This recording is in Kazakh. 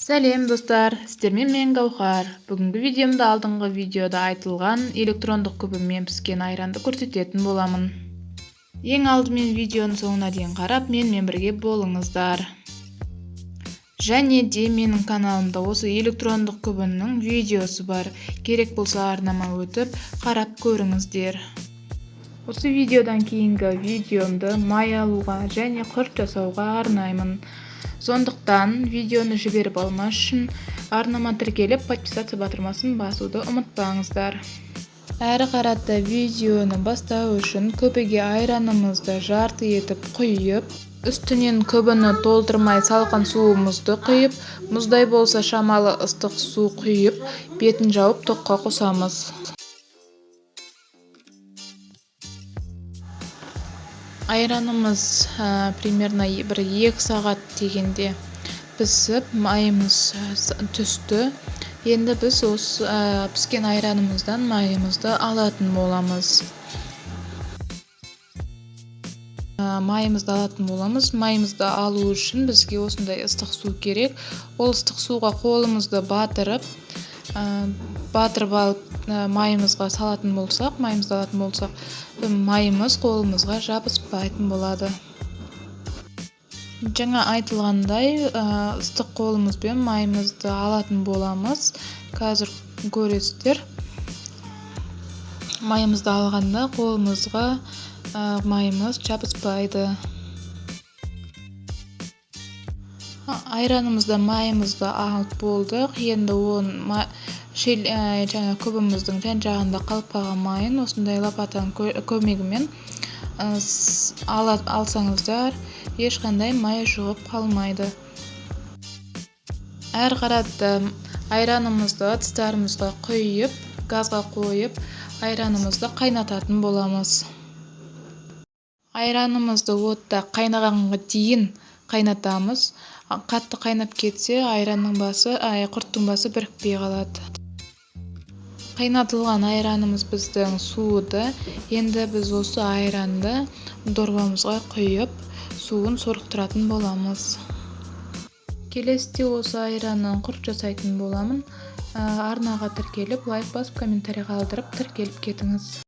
Сәлем достар, сіздермен мен Гаухар. Бүгінгі видеомда алдыңғы видеода айтылған электрондық күбімен піскен айранды көрсететін боламын. Ең алдымен видеоның соңына дейін қарап, менімен бірге болыңыздар. Және де менің каналымда осы электрондық күбінің видеосы бар. Керек болса арнама өтіп, қарап көріңіздер. Осы видеодан кейінгі видеомды май алуға және құрт жасауға арнаймын. Сондықтан видеоны жіберіп алмас үшін арнама тіркеліп, подписаться батырмасын басуды ұмытпаңыздар. Әрі қарата видеоны бастау үшін күбіге айранымызды жарты етіп құйып, үстінен күбіні толтырмай салқын суымызды құйып, мұздай болса шамалы ыстық су құйып, бетін жауып тоққа қосамыз. Айранымыз примерно 1-2 сағат дегенде пісіп, майымыз түсті. Енді біз осы піскен айранымыздан майымызды алатын боламыз. Майымызды алу үшін бізге осындай ыстық су керек. Ол ыстық суға қолымызды батырып алып майымызға салатын болсақ, майымыз қолымызға жабыспайтын болады. Жаңа айтылғандай, ыстық қолымызбен майымызды алатын боламыз. Қазір көресіздер. Майымызды алғанда қолымызға майымыз жабыспайды. Айранымызда майымызды алып болдық. Енді оны күбіміздің тән жағында қалып қалған майын осындай лопатаның көмегімен алсаңыздар, ешқандай май шығып қалмайды. Әр қарата айранымызды ыдыстарымызға құйып, газға қойып, айранымызды қайнататын боламыз. Айранымызды отта қайнағанға дейін қайнатамыз. Қатты қайнап кетсе, құрттың басы бірікпей қалады. Қайнатылған айранымыз біздің суыды. Енді біз осы айранды дорбамызға құйып, суын сорғытыратын боламыз. Келесіде осы айраннан құрт жасайтын боламын. Арнаға тіркеліп, лайк басып, комментарий қалдырып, тіркеліп кетіңіз.